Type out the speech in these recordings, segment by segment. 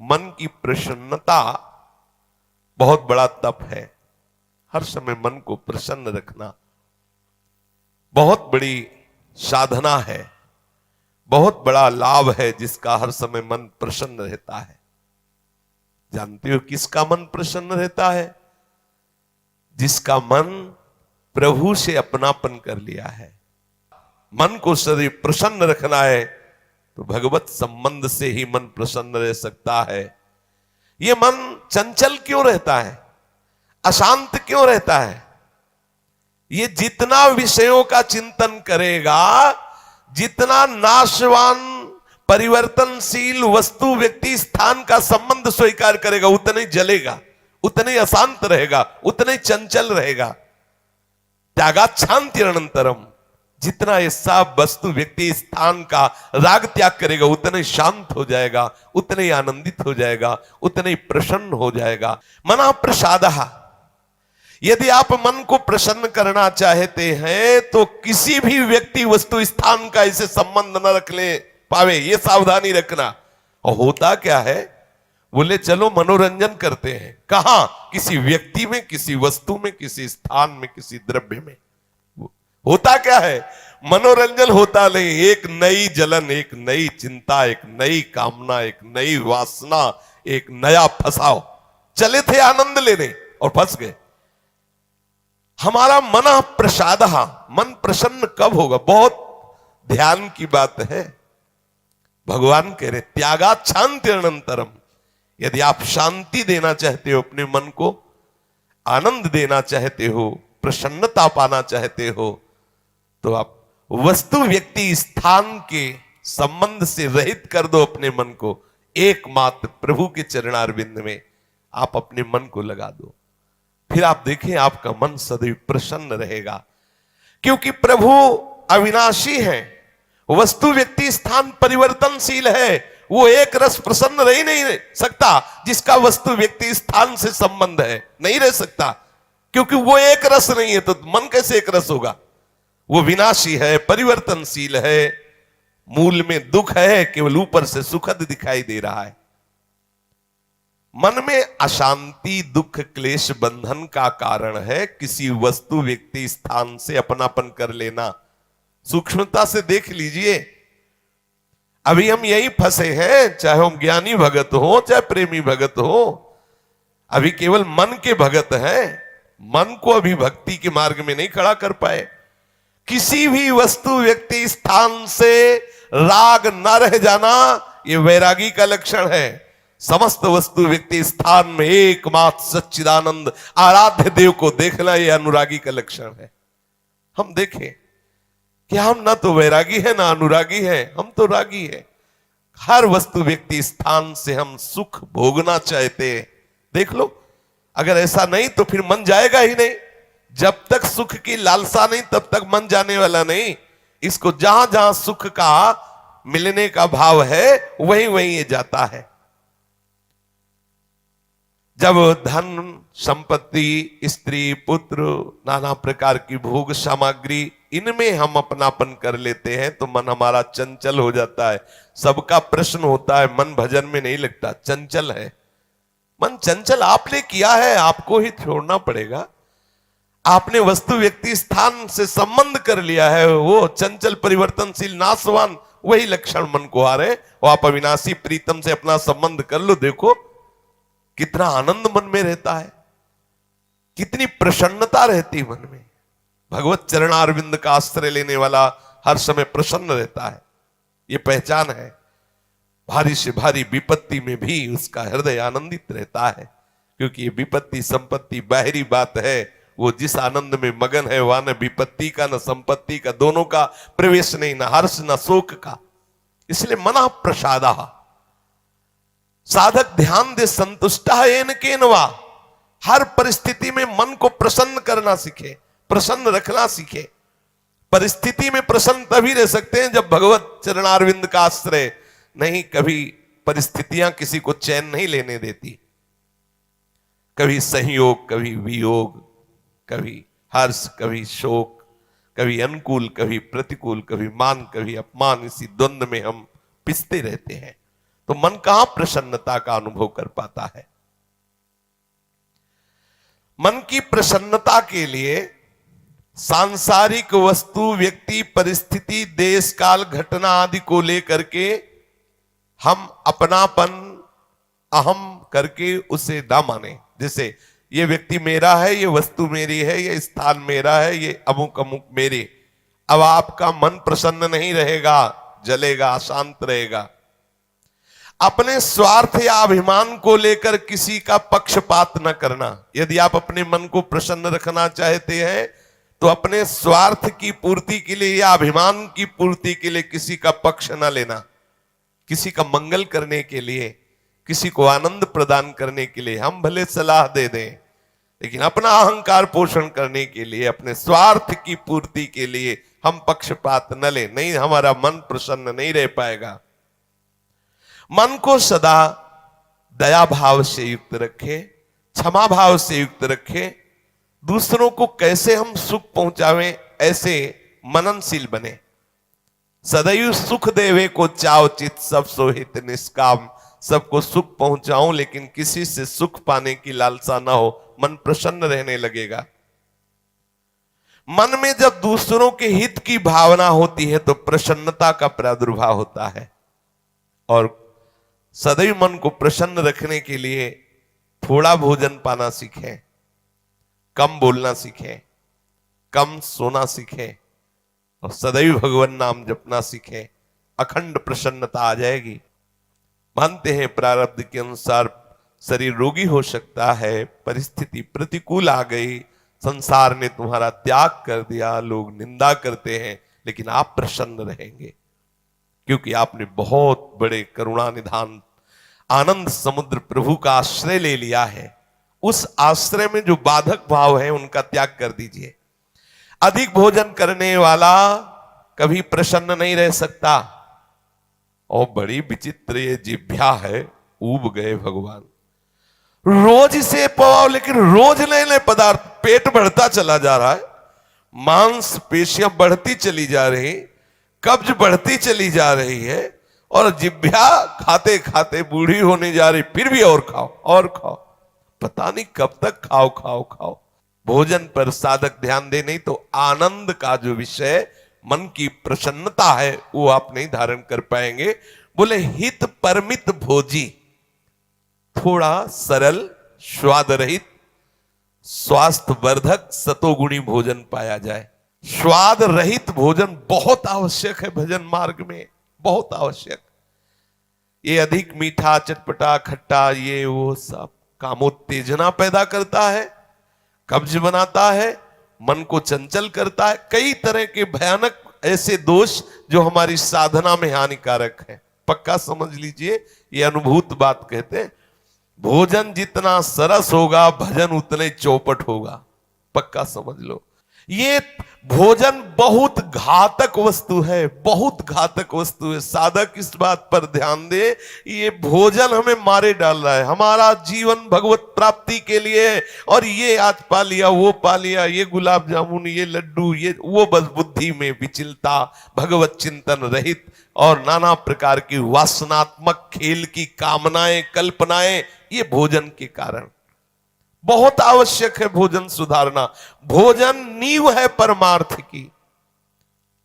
मन की प्रसन्नता बहुत बड़ा तप है। हर समय मन को प्रसन्न रखना बहुत बड़ी साधना है, बहुत बड़ा लाभ है, जिसका हर समय मन प्रसन्न रहता है। जानते हो किसका मन प्रसन्न रहता है? जिसका मन प्रभु से अपनापन कर लिया है। मन को सदैव प्रसन्न रखना है तो भगवत संबंध से ही मन प्रसन्न रह सकता है। यह मन चंचल क्यों रहता है, अशांत क्यों रहता है? ये जितना विषयों का चिंतन करेगा, जितना नाशवान परिवर्तनशील वस्तु व्यक्ति स्थान का संबंध स्वीकार करेगा, उतना ही जलेगा, उतना ही अशांत रहेगा, उतना ही चंचल रहेगा। त्यागात शांति अनंतरम, जितना ये सब वस्तु व्यक्ति स्थान का राग त्याग करेगा, उतना ही शांत हो जाएगा, उतना ही आनंदित हो जाएगा, उतना ही प्रसन्न हो जाएगा। मना प्रसादः, यदि आप मन को प्रसन्न करना चाहते हैं तो किसी भी व्यक्ति वस्तु स्थान का इसे संबंध न रख ले पावे, ये सावधानी रखना। और होता क्या है, बोले चलो मनोरंजन करते हैं, कहां? किसी व्यक्ति में, किसी वस्तु में, किसी स्थान में, किसी द्रव्य में। होता क्या है, मनोरंजन होता नहीं, एक नई जलन, एक नई चिंता, एक नई कामना, एक नई वासना, एक नया फसाव। चले थे आनंद लेने और फंस गए। हमारा मन प्रसाद, मन प्रसन्न कब होगा? बहुत ध्यान की बात है। भगवान कह रहे त्यागात शांति अनंतरम, यदि आप शांति देना चाहते हो अपने मन को, आनंद देना चाहते हो, प्रसन्नता पाना चाहते हो, तो आप वस्तु व्यक्ति स्थान के संबंध से रहित कर दो अपने मन को। एकमात्र प्रभु के चरणारविंद में आप अपने मन को लगा दो, फिर आप देखें आपका मन सदैव प्रसन्न रहेगा। क्योंकि प्रभु अविनाशी है, वस्तु व्यक्ति स्थान परिवर्तनशील है। वो एक रस प्रसन्न रह ही नहीं सकता जिसका वस्तु व्यक्ति स्थान से संबंध है, नहीं रह सकता, क्योंकि वो एक रस नहीं है, तो मन कैसे एक रस होगा? वो विनाशी है, परिवर्तनशील है, मूल में दुख है, केवल ऊपर से सुखद दिखाई दे रहा है। मन में अशांति, दुख, क्लेश, बंधन का कारण है किसी वस्तु व्यक्ति स्थान से अपनापन कर लेना। सूक्ष्मता से देख लीजिए, अभी हम यही फंसे हैं, चाहे हम ज्ञानी भगत हो, चाहे प्रेमी भगत हो, अभी केवल मन के भगत हैं, मन को अभी भक्ति के मार्ग में नहीं खड़ा कर पाए। किसी भी वस्तु व्यक्ति स्थान से राग न रह जाना, यह वैरागी का लक्षण है। समस्त वस्तु व्यक्ति स्थान में एकमात्र सच्चिदानंद आराध्य देव को देखना, यह अनुरागी का लक्षण है। हम देखें कि हम ना तो वैरागी है ना अनुरागी है, हम तो रागी है। हर वस्तु व्यक्ति स्थान से हम सुख भोगना चाहते हैं। देख लो, अगर ऐसा नहीं तो फिर मन जाएगा ही नहीं। जब तक सुख की लालसा नहीं, तब तक मन जाने वाला नहीं। इसको जहां जहां सुख का मिलने का भाव है, वहीं वहीं ये जाता है। जब धन, संपत्ति, स्त्री, पुत्र, नाना प्रकार की भोग सामग्री, इनमें हम अपनापन कर लेते हैं तो मन हमारा चंचल हो जाता है। सबका प्रश्न होता है, मन भजन में नहीं लगता, चंचल है। मन चंचल आपने किया है, आपको ही छोड़ना पड़ेगा। आपने वस्तु व्यक्ति स्थान से संबंध कर लिया है, वो चंचल, परिवर्तनशील, नाशवान, वही लक्षण मन को आ रहे। और आप अविनाशी प्रीतम से अपना संबंध कर लो, देखो कितना आनंद मन में रहता है, कितनी प्रसन्नता रहती मन में। भगवत चरणारविंद का आश्रय लेने वाला हर समय प्रसन्न रहता है, ये पहचान है। भारी से भारी विपत्ति में भी उसका हृदय आनंदित रहता है, क्योंकि ये विपत्ति संपत्ति बाहरी बात है। वो जिस आनंद में मगन है, वह न विपत्ति का, न संपत्ति का, दोनों का प्रवेश नहीं, न हर्ष न शोक का। इसलिए मना प्रसादा, साधक ध्यान दे संतुष्ट येन केनवा। हर परिस्थिति में मन को प्रसन्न करना सीखे, प्रसन्न रखना सीखे। परिस्थिति में प्रसन्न तभी रह सकते हैं जब भगवत चरणारविंद का आश्रय नहीं। कभी परिस्थितियां किसी को चैन नहीं लेने देती, कभी संयोग, कभी वियोग, कभी हर्ष, कभी शोक, कभी अनुकूल, कभी प्रतिकूल, कभी मान, कभी अपमान, इसी द्वंद्व में हम पिसते रहते हैं। तो मन कहां प्रसन्नता का अनुभव कर पाता है। मन की प्रसन्नता के लिए सांसारिक वस्तु, व्यक्ति, परिस्थिति, देश काल, घटना आदि को लेकर के हम अपनापन, अहम करके उसे ना माने। जैसे ये व्यक्ति मेरा है, ये वस्तु मेरी है, ये स्थान मेरा है, ये अमुक अमुक मेरे। अब आपका मन प्रसन्न नहीं रहेगा, जलेगा, अशांत रहेगा। अपने स्वार्थ या अभिमान को लेकर किसी का पक्षपात न करना। यदि आप अपने मन को प्रसन्न रखना चाहते हैं तो अपने स्वार्थ की पूर्ति के लिए या अभिमान की पूर्ति के लिए किसी का पक्ष न लेना। किसी का मंगल करने के लिए, किसी को आनंद प्रदान करने के लिए हम भले सलाह दे दें, लेकिन अपना अहंकार पोषण करने के लिए, अपने स्वार्थ की पूर्ति के लिए हम पक्षपात न लें। नहीं, हमारा मन प्रसन्न नहीं रह पाएगा। मन को सदा दया भाव से युक्त रखे, क्षमा भाव से युक्त रखे। दूसरों को कैसे हम सुख पहुंचावें, ऐसे मननशील बने। सदैव सुख देवे को चाव चित, सब सोहित निष्काम। सबको सुख पहुंचाऊं लेकिन किसी से सुख पाने की लालसा ना हो, मन प्रसन्न रहने लगेगा। मन में जब दूसरों के हित की भावना होती है तो प्रसन्नता का प्रादुर्भाव होता है। और सदैव मन को प्रसन्न रखने के लिए थोड़ा भोजन पाना सीखें, कम बोलना सीखें, कम सोना सीखें और सदैव भगवान नाम जपना सीखें। अखंड प्रसन्नता आ जाएगी। मानते हैं प्रारब्ध के अनुसार शरीर रोगी हो सकता है, परिस्थिति प्रतिकूल आ गई, संसार ने तुम्हारा त्याग कर दिया, लोग निंदा करते हैं, लेकिन आप प्रसन्न रहेंगे क्योंकि आपने बहुत बड़े करुणा निधान आनंद समुद्र प्रभु का आश्रय ले लिया है। उस आश्रय में जो बाधक भाव है उनका त्याग कर दीजिए। अधिक भोजन करने वाला कभी प्रसन्न नहीं रह सकता। और बड़ी विचित्र ये जिह्वा है, ऊब गए भगवान। रोज इसे पवाओ लेकिन रोज नए नए पदार्थ, पेट बढ़ता चला जा रहा है, मांस पेशियां बढ़ती चली जा रही, कब्ज बढ़ती चली जा रही है और जिह्वा खाते खाते बूढ़ी होने जा रही, फिर भी और खाओ और खाओ। पता नहीं कब तक खाओ खाओ खाओ। भोजन पर साधक ध्यान दे, नहीं तो आनंद का जो विषय मन की प्रसन्नता है वो आप नहीं धारण कर पाएंगे। बोले हित परमित भोजी, थोड़ा सरल, स्वाद रहित, स्वास्थ्य वर्धक, सतोगुणी भोजन पाया जाए। स्वाद रहित भोजन बहुत आवश्यक है भजन मार्ग में, बहुत आवश्यक। ये अधिक मीठा, चटपटा, खट्टा, ये वो सब कामोत्तेजना पैदा करता है, कब्ज बनाता है, मन को चंचल करता है। कई तरह के भयानक ऐसे दोष जो हमारी साधना में हानिकारक है। पक्का समझ लीजिए, ये अनुभूत बात कहते हैं। भोजन जितना सरस होगा भजन उतने चौपट होगा। पक्का समझ लो। ये भोजन बहुत घातक वस्तु है, बहुत घातक वस्तु है। साधक इस बात पर ध्यान दे, ये भोजन हमें मारे डाल रहा है। हमारा जीवन भगवत प्राप्ति के लिए है और ये आज पा लिया, वो पा लिया, ये गुलाब जामुन, ये लड्डू, ये वो, बस बुद्धि में विचलता, भगवत चिंतन रहित और नाना प्रकार की वासनात्मक खेल की कामनाएं, कल्पनाएं, ये भोजन के कारण। बहुत आवश्यक है भोजन सुधारना। भोजन नींव है परमार्थ की।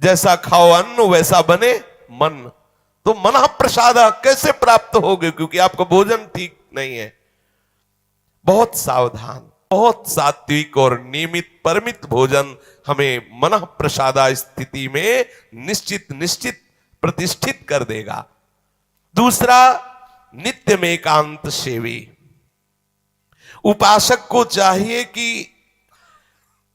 जैसा खाओ अन्न वैसा बने मन। तो मन प्रसाद कैसे प्राप्त होगे, क्योंकि आपका भोजन ठीक नहीं है। बहुत सावधान, बहुत सात्विक और नियमित परमित भोजन हमें मन प्रसादा स्थिति में निश्चित प्रतिष्ठित कर देगा। दूसरा, नित्य में एकांत सेवी। उपासक को चाहिए कि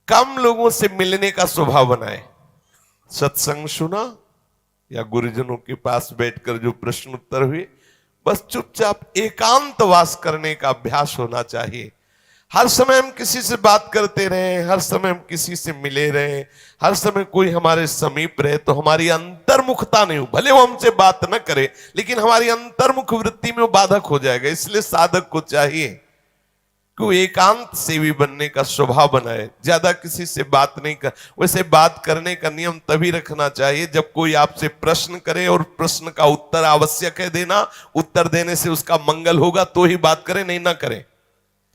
कम लोगों से मिलने का स्वभाव बनाए। सत्संग सुना या गुरुजनों के पास बैठकर जो प्रश्न उत्तर हुए, बस चुपचाप एकांतवास करने का अभ्यास होना चाहिए। हर समय हम किसी से बात करते रहे, हर समय हम किसी से मिले रहे, हर समय कोई हमारे समीप रहे, तो हमारी अंतर्मुखता नहीं हो। भले वो हमसे बात न करे लेकिन हमारी अंतर्मुख वृत्ति में वो बाधक हो जाएगा। इसलिए साधक को चाहिए कि एकांत सेवी बनने का स्वभाव बनाए, ज्यादा किसी से बात नहीं कर। वैसे बात करने का नियम तभी रखना चाहिए जब कोई आपसे प्रश्न करे और प्रश्न का उत्तर आवश्यक है देना, उत्तर देने से उसका मंगल होगा तो ही बात करें, नहीं ना करें।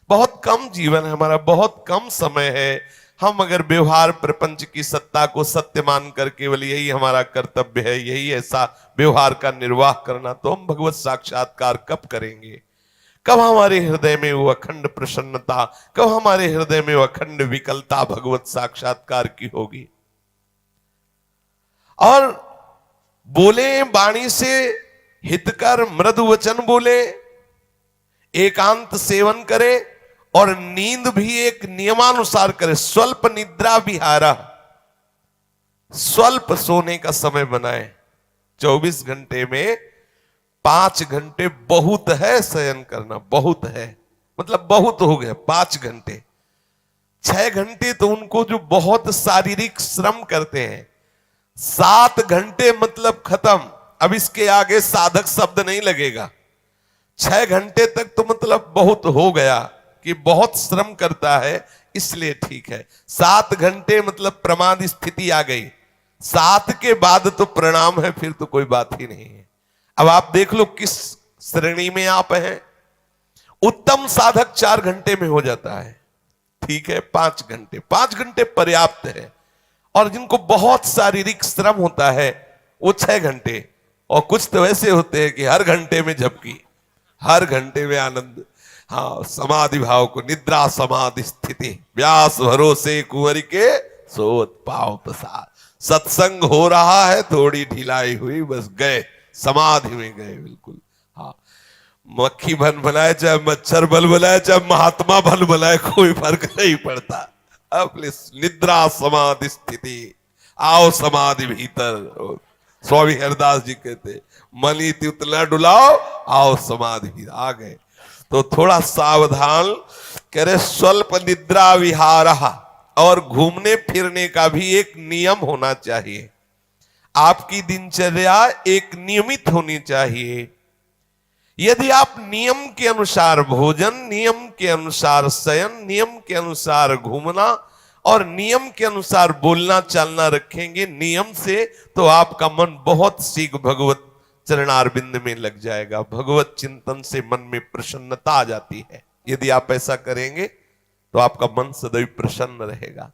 बहुत कम जीवन है हमारा, बहुत कम समय है। हम अगर व्यवहार प्रपंच की सत्ता को सत्य मानकर केवल यही हमारा कर्तव्य है, यही ऐसा व्यवहार का निर्वाह करना, तो हम भगवत साक्षात्कार कब करेंगे? कब हमारे हृदय में वो अखंड प्रसन्नता, कब हमारे हृदय में वो अखंड विकलता भगवत साक्षात्कार की होगी? और बोले वाणी से हितकर मृदु वचन बोले, एकांत सेवन करे और नींद भी एक नियमानुसार करे। स्वल्प निद्रा विहारा, स्वल्प सोने का समय बनाए। 24 घंटे में 5 घंटे बहुत है शयन करना, बहुत है, मतलब बहुत हो गया 5 घंटे। 6 घंटे तो उनको जो बहुत शारीरिक श्रम करते हैं, 7 घंटे मतलब खत्म। अब इसके आगे साधक शब्द नहीं लगेगा। 6 घंटे तक तो मतलब बहुत हो गया कि बहुत श्रम करता है, इसलिए ठीक है। 7 घंटे मतलब प्रमाद स्थिति आ गई, 7 के बाद तो प्रणाम है, फिर तो कोई बात ही नहीं है। अब आप देख लो किस श्रेणी में आप हैं। उत्तम साधक 4 घंटे में हो जाता है, ठीक है। 5 घंटे, 5 घंटे पर्याप्त है। और जिनको बहुत शारीरिक श्रम होता है वो 6 घंटे, और कुछ तो ऐसे होते हैं कि हर घंटे में झपकी, हर घंटे में आनंद। हाँ, समाधि भाव को, निद्रा समाधि स्थिति, व्यास भरोसे कुंवर के सोत पाव प्रसाद। सत्संग हो रहा है, थोड़ी ढिलाई हुई, बस गए, समाधि में गए बिल्कुल। हाँ, मक्खी भन बनाए चाहे मच्छर बल बनाए चाहे महात्मा भल बनाए, कोई फर्क नहीं पड़ता। अपने निद्रा समाधि स्थिति, आओ समाधि भीतर। स्वामी हरदास जी कहते, मनी उतना डुलाओ, आओ समाधि। आ गए तो थोड़ा सावधान करे। स्वल्प निद्रा विहारा, और घूमने फिरने का भी एक नियम होना चाहिए। आपकी दिनचर्या एक नियमित होनी चाहिए। यदि आप नियम के अनुसार भोजन, नियम के अनुसार शयन, नियम के अनुसार घूमना और नियम के अनुसार बोलना चालना रखेंगे नियम से, तो आपका मन बहुत शीघ्र भगवत चरणारविंद में लग जाएगा। भगवत चिंतन से मन में प्रसन्नता आ जाती है। यदि आप ऐसा करेंगे तो आपका मन सदैव प्रसन्न रहेगा।